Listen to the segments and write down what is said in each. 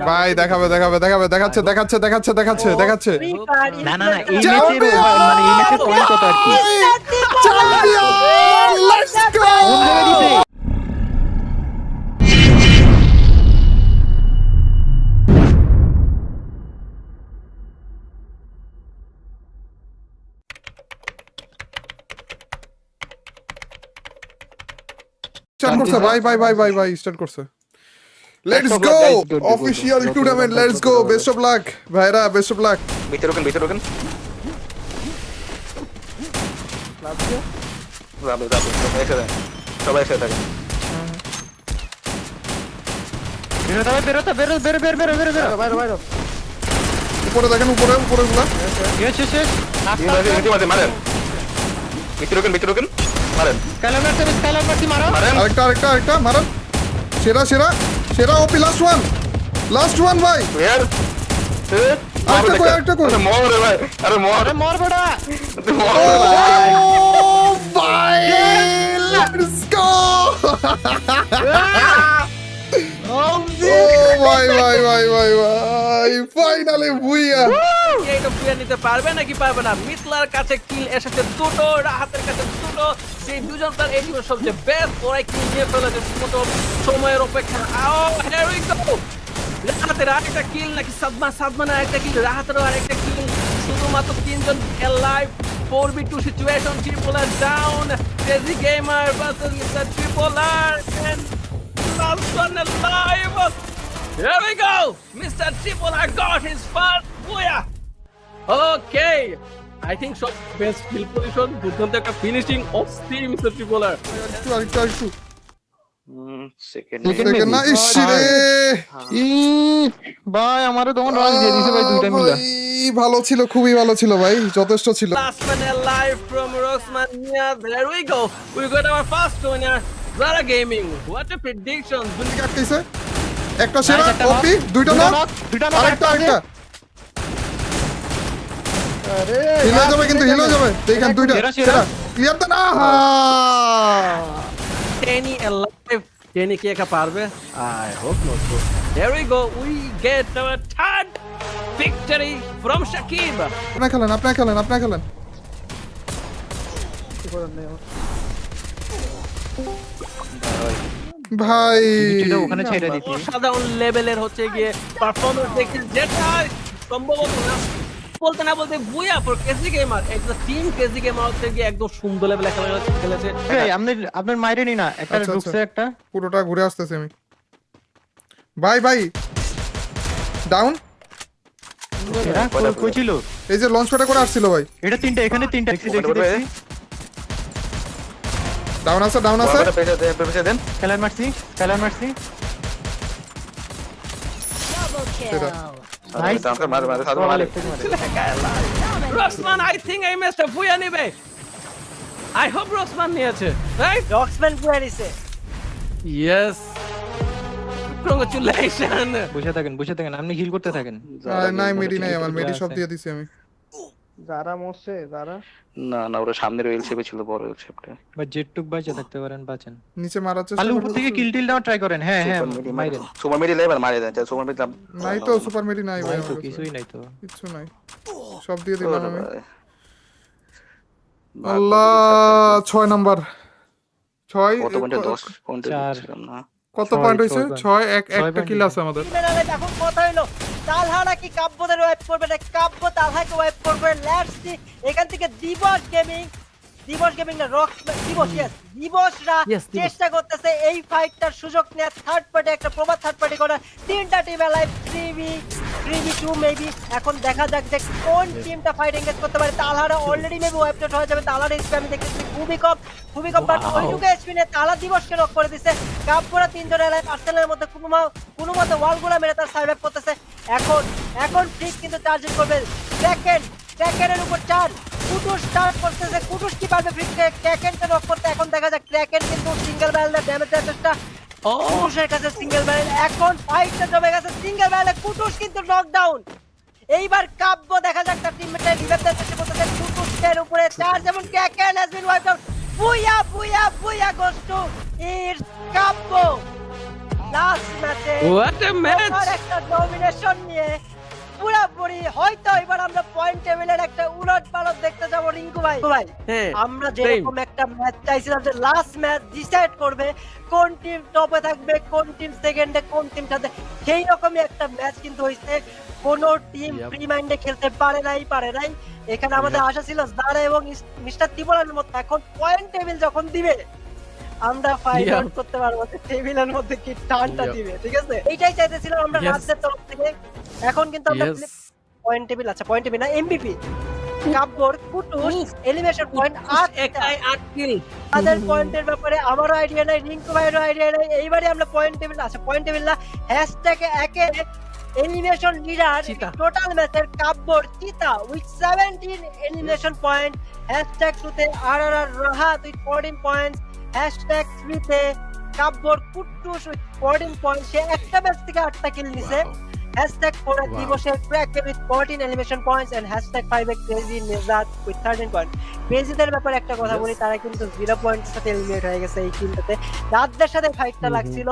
ভাই দেখাবে দেখাচ্ছে না না না এই ম্যাচের মানে এই ম্যাচের পয়েন্ট কত আর কি চ্যাম্পিয়ন লেটস গো স্টার্ট করছে ভাই স্টার্ট করছে let's go official tournament let's go best of luck ভাইরা বেস্ট অফ লাক ভিতরে রোকেন সবাই একসাথে থাকে বেরো উপরে দেখেন উপরে গুলা মারেন ভিতরে রোকেন মারেন আরেকটা মারেন সেরা ওপি লাস্ট ওয়ান ভাই আরেকটা কই মর বড়া ভাই লেটস গো ভাই ফাইনালি বুইয়া এইটা বুইয়া নিতে পারবে নাকি পারবে না মিথলার কাছে কিল এসেছে দুটো রাহাতের কাছে দুটো সেই দুজন তার এই টিমের সবচেয়ে বেস্ট ওরাই কিল নিয়ে ফেলেছে দুটো সময়ের অপেক্ষা হিয়ার উই গো রাহাতের আরেকটা কিল নাকি সাদমান আরেকটা কিল রাহাতেরও আরেকটা কিল শুধুমাত্র তিনজন alive 4v2 situation Tripler down crazy gamer versus mister Tripler and last one alive. Here we go. Mr. Triple got his first booyah. Okay. I think so. Best kill position. দুর্দান্ত একটা finishing of steam mister Tripler. আরেকটু second না ইশরে ভাই আমারও তখন রাজ দিয়ে দিয়েছে ভাই দুইটা মিলা ভালো ছিল খুবই ভালো ছিল ভাই যথেষ্ট ছিল Last man alive from Roxmania. There we go. We got our first winner. Zara Gaming. What a prediction. দুই কাটতেছে একটা সেরা ওপি দুইটা নক আরেকটা আরে হিল হয়ে যাবে দেখেন দুইটা সেরা ক্লিয়ার তো না Tenny alive. Tenny কি একা পারবে? I hope not. So, there we go. We get our third victory from Shakib. আপনি খেলেন ভাই ভিডিওটা ওখানে ছেড়ে দিতে সাধারণ লেভেলের হচ্ছে গিয়ে পারফরম্যান্স দেখে যেটা সম্ভবত না বলতে বুইয়া ফর কেজি গেমার একটা টিম কেজি গেমার হচ্ছে গিয়ে একদম সুন্দর লেভেলে খেলেছে এই আপনার মাইরে নি না একটা ঢুকছে একটা পুরোটা ঘুরে আসতেছে আমি ভাই ডাউন এরা কই ছিল এই যে লঞ্চ প্যাডে করে আসছিল ভাই এটা তিনটা এখানে তিনটা দেখছি ডাউন আছে পেছে দেন খেলার মারছি সেটা নাইস মারে রসমান আই থিংক আই মিসড আ বুইয়া নিবে আই হোপ রসমান নিয়েছে রাইট রক্সম্যান বুইয়া নিছে ইয়েস কংগ্রাচুলেশন বসে থাকেন আপনি হিল করতে থাকেন নাই মেডি নাই আমার মেডি সব দিয়ে দিছি আমি যারা মরছে যারা না ওরা সামনের এল শেপে ছিল বড় এল শেপটা বা জেটটুক বাঁচে থাকতে পারেন বাঁচেন নিচে মারার চেষ্টা আলু উপর থেকে কিল টিল দাও ট্রাই করেন হ্যাঁ মাইরেন সুপার মেডি লেভেল মারে দেন সুপার মেডি নাই তো সুপার মেডি নাই ভাই তো কিছুই নাই তো কিছু নাই সব দিয়ে দিলাম আমি আল্লাহ 6 নাম্বার 6 কত পয়েন্টে 10 পয়েন্টে ছিলাম না কত পয়েন্ট হইছে 6 একটা কিল আছে আমাদের মেলালে এখন কথা হলো তালহারা কি কাব্যদের ওয়াইপ করবে না কাব্য তালহাকে ওয়াইপ করবে লেটস সি এখান থেকে দিবস গেমিং না রক্সম্যান দিবসরা চেষ্টা করতেছে এই ফাইটটার সুযোগ নেওয়ার থার্ড পার্টি একটা প্রবাদ থার্ড পার্টি করার তিনটা টিম লাইভ 3v2 মেবি এখন দেখা যাক যে কোন টিমটা ফাইট এনগেজ করতে পারে তালহারা অলরেডি মেবি ওয়াইপড হয়ে যাবে তালহারা স্প্যাম দেখতেছি খুবই কম বাট ওইটুকু এসপি নিয়ে তালা দিবসকে নক করে দিছে কাপড়া তিনজন লাইভ আর্সেনালের মধ্যে কোনো মতে ওয়ালগুলা মেরে তার সার্ভাইভ করতেছে এখন ঠিক কিন্তু চার্জিং করবে সেকেন্ডের উপর 4 কুটুস স্টার্ট করতেছে কুটুস কি পারবে ক্র্যাকেনকে নক করতে এখন দেখা যাক ক্র্যাকেন কিন্তু সিঙ্গেল ব্যারেল ড্যামেজ দেওয়ার চেষ্টা কুটুসের কাছে সিঙ্গেল ব্যারেল এখন ফাইটটা জমে গেছে সিঙ্গেল ব্যারেলে কুটুস কিন্তু নকডাউন এইবার কাব্য দেখা যাক তার টিমমেটরা রিভাইভ দেওয়ার চেষ্টা করতেছে কুটুসের উপরে চার্জ এবং Kraken has been wiped out বুয়া গোস টু ইটস কাব্য লাস্ট ম্যাচে What a match! একটা ডমিনেশন নিয়ে পুরোপুরি হয়তো এবার আমরা পয়েন্ট টেবিলের একটা উলটপালট দেখতে যাবো রিঙ্কু ভাই। হ্যাঁ, আমরা যেরকম একটা ম্যাচ চাইছিলাম যে লাস্ট ম্যাচ ডিসাইড করবে কোন টিম টপে থাকবে, কোন টিম সেকেন্ডে, কোন টিম থাকবে, সেই রকমই একটা ম্যাচ কিন্তু হয়েছে। কোন টিম ফ্রি মাইন্ডে খেলতে পারে নাই। এখানে আমাদের আশা ছিল জারা এবং মিস্টার ত্রিপলার মতো এখন পয়েন্ট টেবিল যখন দিবে আমরা ফাইট আউট করতে পারবো যে টেবিলের মধ্যে কি টানটা দিবে, ঠিক আছে? এইটাই চাইতেছিলাম আমরা রাজ্যের তরফ থেকে। এখন কিন্তু আমরা পয়েন্ট টেবিল, আচ্ছা পয়েন্ট টেবিল না, এমভিপি কাপড় কুটুস এলিমিনেশন পয়েন্ট 8 কিল। তাদের পয়েন্টের ব্যাপারে আমারও আইডিয়া নাই, রিঙ্কু ভাইয়েরও আইডিয়া নাই। এইবারে আমরা পয়েন্ট টেবিল, আচ্ছা পয়েন্ট টেবিল না, হ্যাশট্যাগে একে এলিমিনেশন লিডার টোটাল ম্যাচের কাপড় চিতা উইথ 17 এলিমিনেশন পয়েন্ট, হ্যাশট্যাগ 2 তে RRR Rahat with 14 points, hashtag 3 তে কাপড় কুটুস উইথ 14 পয়েন্ট, সে একটা ম্যাচ থেকে 8টা কিল নিছে। হ্যাশট্যাগ 4 এ দিবসের crack with 14 elimination points and hashtag 5 এ ক্রেজি নিজাত উইথ 13 পয়েন্ট। ক্রেজিদের ব্যাপারে একটা কথা বলি, তারা কিন্তু 0 পয়েন্টের সাথে এলিমিনেট হয়ে গেছে এই টিমটাতে। রাতদের সাথে ফাইটটা লাগছিল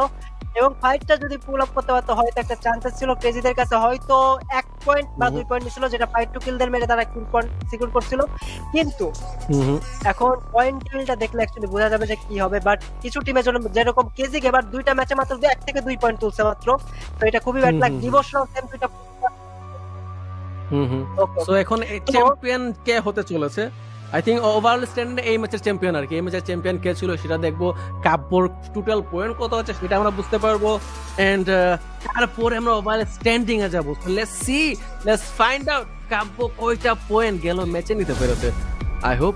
এবং ফাইটটা যদি পুল আপ করতে পারতো হয়তো একটা চান্সেস ছিল ক্রেজিদের কাছে, হয়তো 1 পয়েন্ট বা 2 পয়েন্ট ছিল, যেটা ফাইট টু কিলদের মেরে তারা কিল পয়েন্ট সিকিউর করছিল। কিন্তু এখন পয়েন্ট টেবিলটা দেখলে অ্যাকচুয়ালি বোঝা যাবে যে কি হবে। বাট কিছু টিমের জন্য যেরকম কেজি এবার 2টা ম্যাচে মাত্র 1 থেকে 2 পয়েন্ট তুলছে মাত্র, তো এটা খুবই ব্যাড লাগ। দিবসরাও সেম 2টা। সো এখন চ্যাম্পিয়ন কে হতে চলেছে? আই থিংক ওভারঅল স্ট্যান্ডে এই ম্যাচের চ্যাম্পিয়ন আর কি। এই ম্যাচের চ্যাম্পিয়ন কে ছিল সেটা দেখবো, কাপড় টোটাল পয়েন্ট কত আছে সেটা আমরা বুঝতে পারবো, এন্ড তারপরে আমরা ওভারঅল স্ট্যান্ডিং এ যাবো। Let's see, let's find out কাপড় কয়টা পয়েন্ট গেল ম্যাচে নিতে পেরেছে। I hope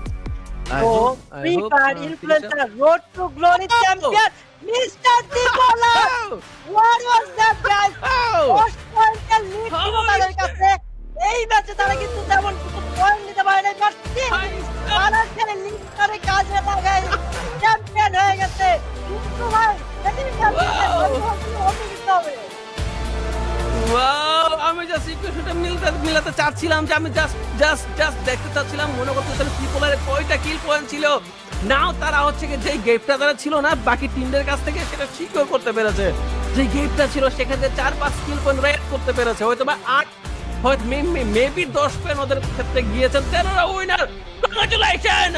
Free Fire influencer road to glory champion mister ত্রিপলা। What was that guys? First পয়েন্টের লিড ছিল তাদের কাছে। এই ম্যাচে তারা কিন্তু তেমন কিছু পয়েন্ট নিতে পারে নাই, বাট তারা খেলে লিড করে কাজে লাগায় চ্যাম্পিয়ন হয়ে গেছে। কিন্তু ভাই এদিকে চ্যাম্পিয়ন হবে। ওয়াও, আমি জাস্ট ইকুয়েশনটা মিলাতে চাচ্ছিলাম যে আমি জাস্ট দেখতে চাচ্ছিলাম, মনে করতেছিলাম ত্রিপলারে কয়টা কিল পয়েন্ট ছিল। নাও তারা হচ্ছে কি যে গেপটা তারা ছিল না বাকি টিমদের কাছ থেকে, সেটা সিকিউর করতে পেরেছে। যে গেপটা ছিল সেখানে 4-5 কিল পয়েন্ট রেড করতে পেরেছে, হয়তো বা 8, হয়তো মেবি 10 পয়েন্ট ওদের ক্ষেত্রে গিয়েছেন। তারা উইনার। কংগ্রাচুলেশন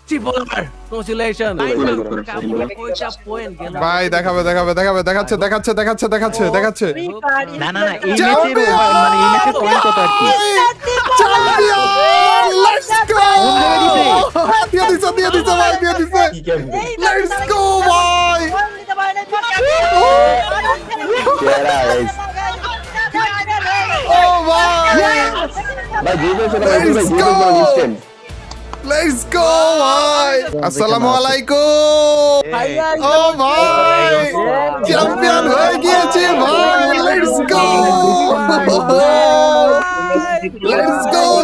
ত্রিপলার, কংগ্রাচুলেশন। কয়টা পয়েন্ট গেল ভাই দেখাচ্ছে না এই ম্যাচের মানে এই ম্যাচের পয়েন্ট কত আর কি? Champion, let's go. দিয়ে দিছে ভাই, লেটস গো ভাই। ও ভাই, লেটস গো ভাই। আসসালামু আলাইকুম। ও ভাই, চ্যাম্পিয়ন হয়ে গিয়েছে ভাই, লেটস গো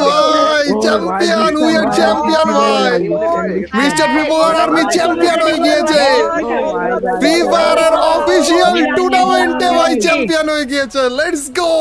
ভাই, চ্যাম্পিয়ন, উই আর চ্যাম্পিয়ন ভাই। মিস্টার ফ্রিপোয়ার আর্মি চ্যাম্পিয়ন হয়ে গিয়েছে। ফ্রি ফায়ার অফিশিয়াল টুর্নামেন্টে ভাই চ্যাম্পিয়ন হয়ে গিয়েছে, লেটস গো।